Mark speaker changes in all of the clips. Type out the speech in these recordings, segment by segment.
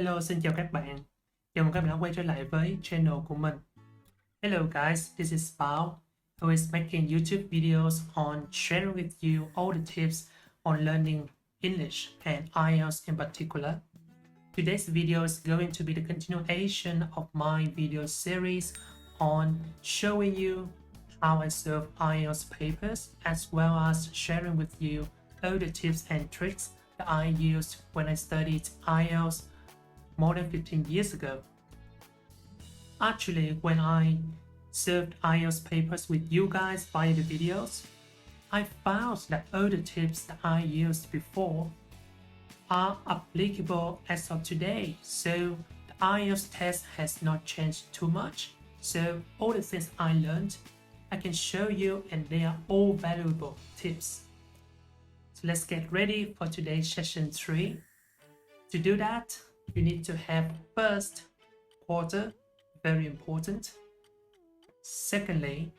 Speaker 1: Hello, xin chào các bạn. Chào mừng các bạn đã quay trở lại với channel của mình. Hello guys, this is Bao, who is making YouTube videos on sharing with you all the tips on learning English and IELTS in particular. Today's video is going to be the continuation of my video series on showing you how I solve IELTS papers, as well as sharing with you all the tips and tricks that I used when I studied IELTS more than 15 years ago. Actually, when I served IELTS papers with you guys via the videos, I found that all the tips that I used before are applicable as of today. So the IELTS test has not changed too much. So all the things I learned, I can show you, and they are all valuable tips. So let's get ready for today's session 3. To do that, you need to have first quarter, very important. Secondly,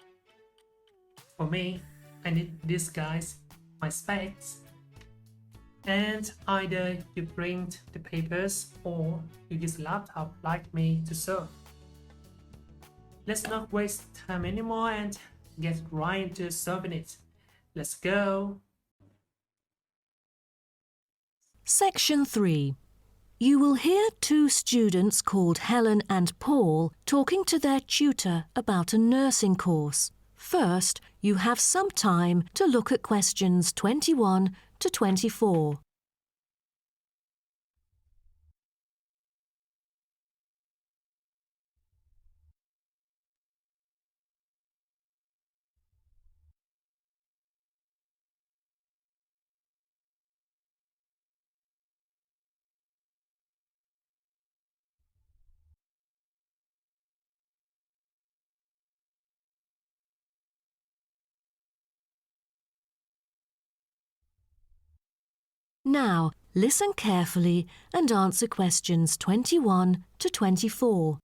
Speaker 1: for me, I need these guys, my specs. And either you print the papers or you use a laptop like me to solve. Let's not waste time anymore and get right into solving it. Let's go!
Speaker 2: Section 3. You will hear two students called Helen and Paul talking to their tutor about a nursing course. First, you have some time to look at questions 21 to 24. Now, listen carefully and answer questions 21 to 24.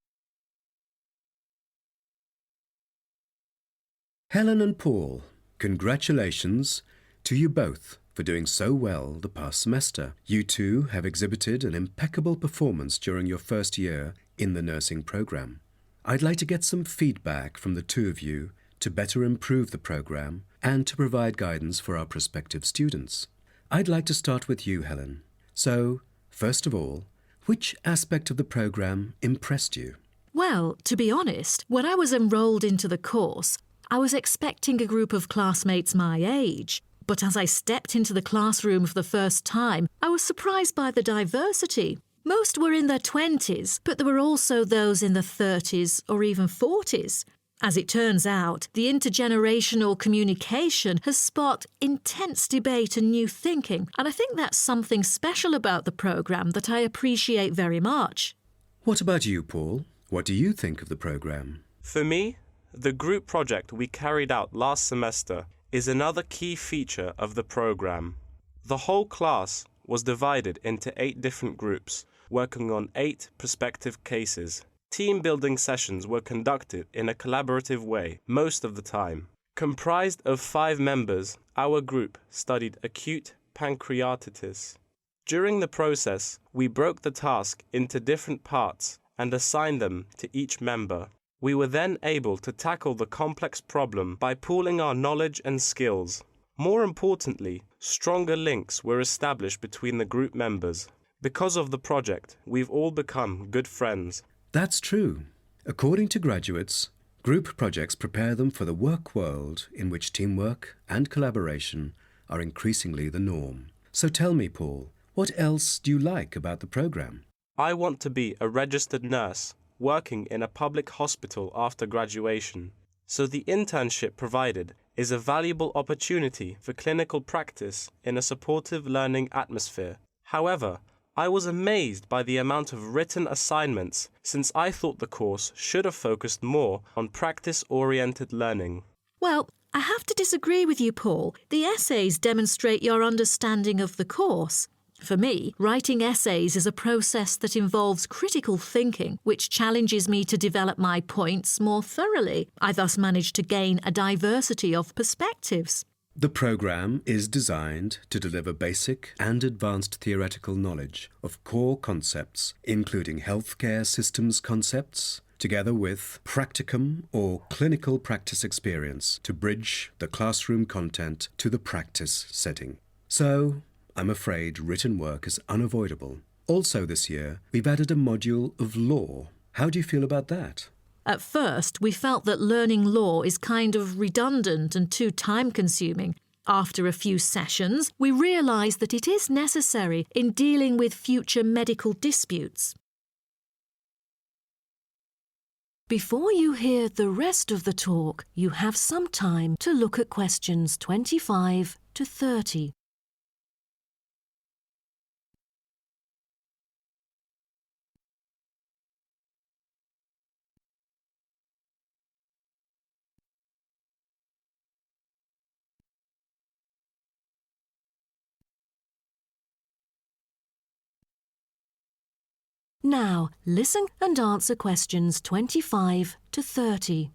Speaker 3: Helen and Paul, congratulations to you both for doing so well the past semester. You two have exhibited an impeccable performance during your first year in the nursing program. I'd like to get some feedback from the two of you to better improve the program and to provide guidance for our prospective students. I'd like to start with you, Helen. So, first of all, which aspect of the program impressed you?
Speaker 2: Well, to be honest, when I was enrolled into the course, I was expecting a group of classmates my age. But as I stepped into the classroom for the first time, I was surprised by the diversity. Most were in their 20s, but there were also those in their 30s or even 40s. As it turns out, the intergenerational communication has sparked intense debate and new thinking, and I think that's something special about the programme that I appreciate very much.
Speaker 3: What about you, Paul? What do you think of the program?
Speaker 4: For me, the group project we carried out last semester is another key feature of the program. The whole class was divided into 8 different groups, working on 8 prospective cases. Team-building sessions were conducted in a collaborative way most of the time. Comprised of 5 members, our group studied acute pancreatitis. During the process, we broke the task into different parts and assigned them to each member. We were then able to tackle the complex problem by pooling our knowledge and skills. More importantly, stronger links were established between the group members. Because of the project, we've all become good friends.
Speaker 3: That's true. According to graduates, group projects prepare them for the work world in which teamwork and collaboration are increasingly the norm. So tell me, Paul, what else do you like about the program?
Speaker 4: I want to be a registered nurse, working in a public hospital after graduation. So the internship provided is a valuable opportunity for clinical practice in a supportive learning atmosphere. However, I was amazed by the amount of written assignments, since I thought the course should have focused more on practice-oriented learning.
Speaker 2: Well, I have to disagree with you, Paul. The essays demonstrate your understanding of the course. For me, writing essays is a process that involves critical thinking, which challenges me to develop my points more thoroughly. I thus manage to gain a diversity of perspectives.
Speaker 3: The program is designed to deliver basic and advanced theoretical knowledge of core concepts, including healthcare systems concepts, together with practicum or clinical practice experience to bridge the classroom content to the practice setting. So, I'm afraid written work is unavoidable. Also this year, we've added a module of law. How do you feel about that?
Speaker 2: At first, we felt that learning law is kind of redundant and too time-consuming. After a few sessions, we realised that it is necessary in dealing with future medical disputes. Before you hear the rest of the talk, you have some time to look at questions 25 to 30. Now, listen and answer questions 25 to 30.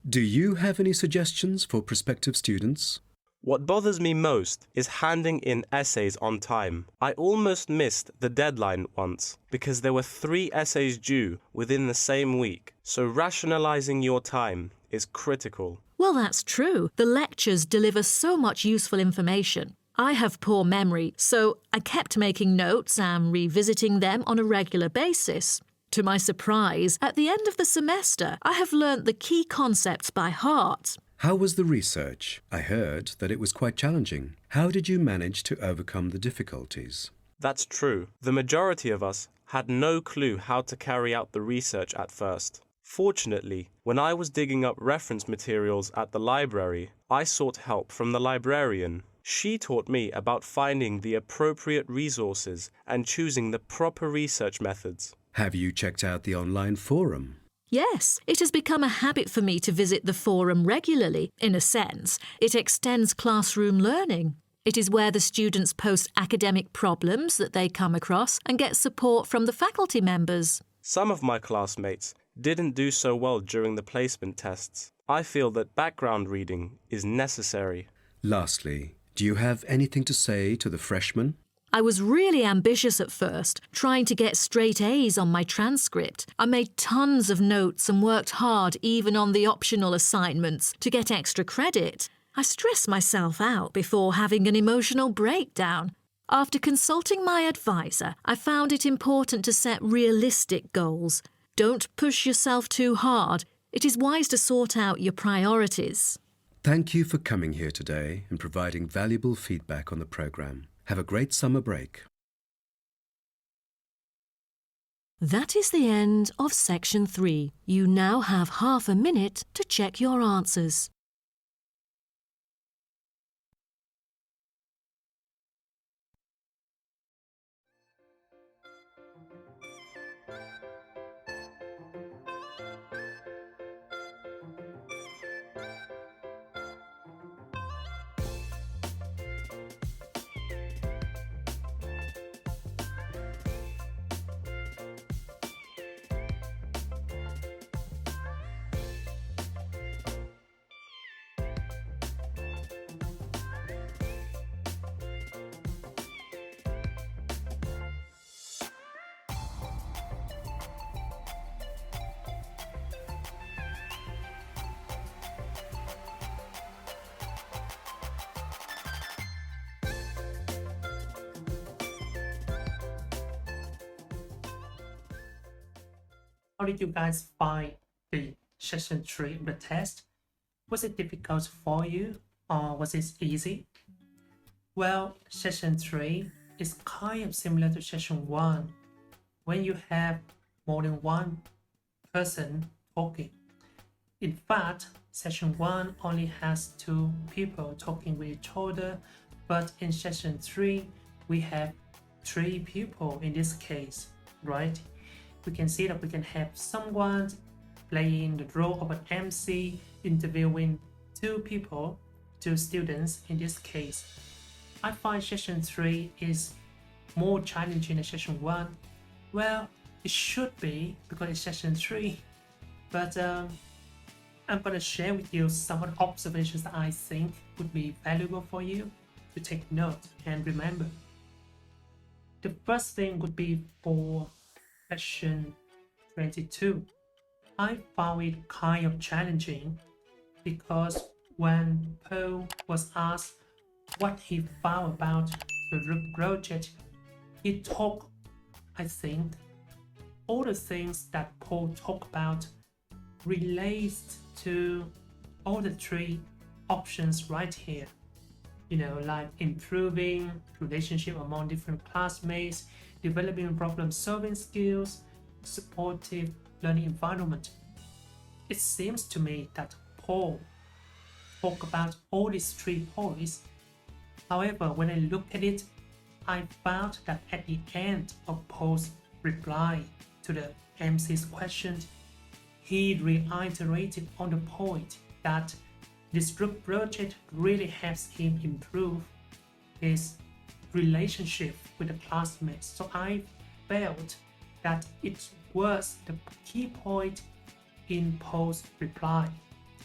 Speaker 3: Do you have any suggestions for prospective students?
Speaker 4: What bothers me most is handing in essays on time. I almost missed the deadline once because there were 3 essays due within the same week, so rationalizing your time is critical.
Speaker 2: Well, that's true. The lectures deliver so much useful information. I have poor memory, so I kept making notes and revisiting them on a regular basis. To my surprise, at the end of the semester, I have learnt the key concepts by heart.
Speaker 3: How was the research? I heard that it was quite challenging. How did you manage to overcome the difficulties?
Speaker 4: That's true. The majority of us had no clue how to carry out the research at first. Fortunately, when I was digging up reference materials at the library, I sought help from the librarian. She taught me about finding the appropriate resources and choosing the proper research methods.
Speaker 3: Have you checked out the online forum?
Speaker 2: Yes, it has become a habit for me to visit the forum regularly. In a sense, it extends classroom learning. It is where the students post academic problems that they come across and get support from the faculty members.
Speaker 4: Some of my classmates didn't do so well during the placement tests. I feel that background reading is necessary.
Speaker 3: Lastly, do you have anything to say to the freshmen?
Speaker 2: I was really ambitious at first, trying to get straight A's on my transcript. I made tons of notes and worked hard even on the optional assignments to get extra credit. I stressed myself out before having an emotional breakdown. After consulting my advisor, I found it important to set realistic goals. Don't push yourself too hard. It is wise to sort out your priorities.
Speaker 3: Thank you for coming here today and providing valuable feedback on the program. Have a great summer break.
Speaker 2: That is the end of section 3. You now have half a minute to check your answers.
Speaker 1: How did you guys find the session 3 of the test? Was it difficult for you or was it easy? Well, session 3 is kind of similar to session 1 when you have more than one person talking. In fact, session 1 only has 2 people talking with each other, but in session 3 we have 3 people in this case, right? We can see that we can have someone playing the role of an MC, interviewing 2 people, 2 students in this case. I find session 3 is more challenging than session 1. Well, it should be because it's session 3, but I'm gonna share with you some of the observations that I think would be valuable for you to take note and remember. The first thing would be for question 22. I found it kind of challenging because when Paul was asked what he found about the group project, he talked, I think, all the things that Paul talked about relates to all the three options right here. You know, like improving relationship among different classmates, developing problem-solving skills, supportive learning environment. It seems to me that Paul talked about all these 3 points. However, when I look at it, I found that at the end of Paul's reply to the MC's question, he reiterated on the point that this group project really helps him improve his relationship with the classmates. So I felt that it was the key point in Paul's reply.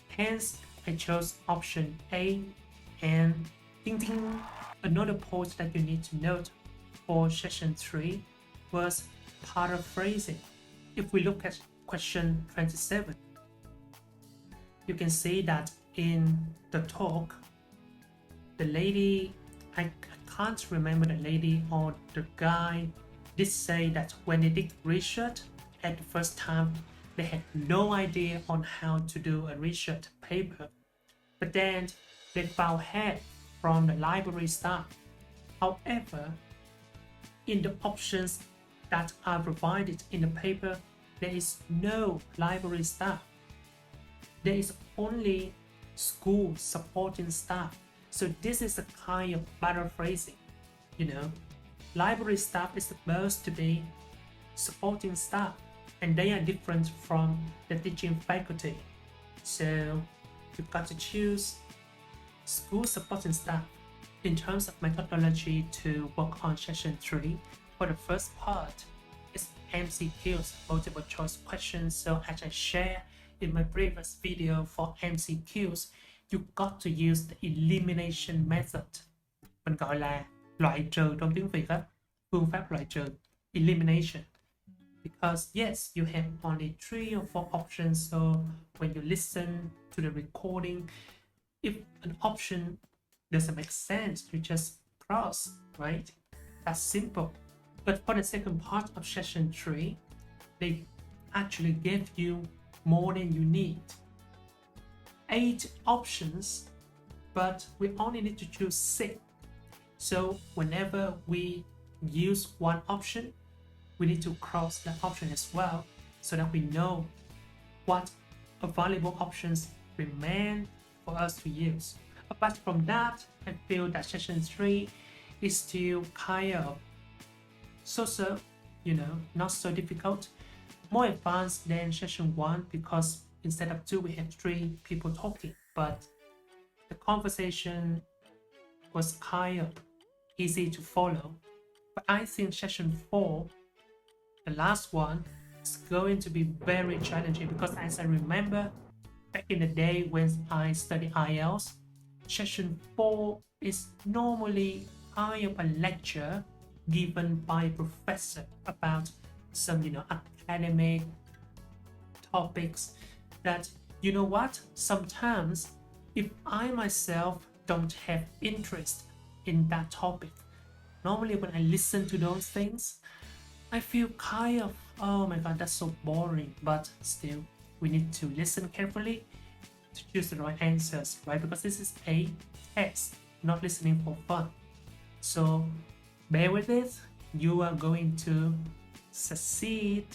Speaker 1: Hence, I chose option A. And ding ding, another point that you need to note for session 3 was paraphrasing. If we look at question 27, you can see that in the talk, the lady, I can't remember the lady or the guy, did say that when they did research at the first time, they had no idea on how to do a research paper. But then they found help from the library staff. However, in the options that are provided in the paper, there is no library staff. There is only school supporting staff. So this is a kind of paraphrasing. You know, library staff is supposed to be supporting staff, and they are different from the teaching faculty. So you've got to choose school supporting staff. In terms of methodology to work on session 3, for the first part, it's MCQs, multiple choice questions. So as I share in my previous video for MCQs, you got to use the elimination method. Mình gọi là loại trừ trong tiếng Việt á, phương pháp loại trừ, elimination. Because yes, you have only 3 or 4 options, so when you listen to the recording, if an option doesn't make sense, you just cross, right? That's simple. But for the second part of session 3, they actually gave you more than you need. 8 options, but we only need to choose 6. So whenever we use one option, we need to cross that option as well, so that we know what available options remain for us to use. Apart from that, I feel that session 3 is still kind of so, you know, not so difficult, more advanced than session 1, because instead of 2 we had 3 people talking, but the conversation was kind of easy to follow. But I think session 4, the last one, is going to be very challenging, because as I remember back in the day when I studied IELTS, session 4 is normally kind of a lecture given by a professor about some, you know, academic topics that, you know what, sometimes if I myself don't have interest in that topic, normally when I listen to those things, I feel kind of, oh my god, that's so boring. But still, we need to listen carefully to choose the right answers, right? Because this is a test, not listening for fun. So bear with it, you are going to succeed.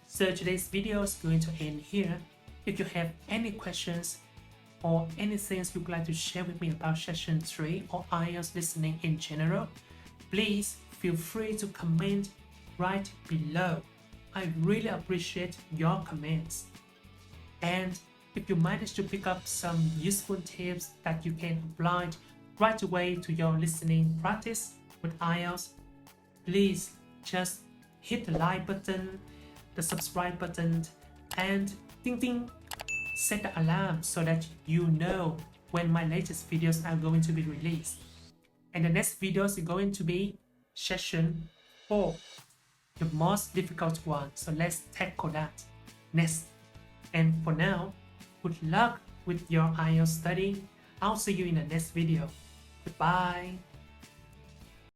Speaker 1: So today's video is going to end here. If you have any questions or anything you'd like to share with me about session 3 or IELTS listening in general, please feel free to comment right below. I really appreciate your comments. And if you manage to pick up some useful tips that you can apply right away to your listening practice with IELTS, please just hit the like button, the subscribe button, and ding ding set the alarm so that you know when my latest videos are going to be released. And the next videos is going to be session 4, the most difficult one. So let's tackle that next. And for now, good luck with your IELTS study. I'll see you in the next video. Goodbye.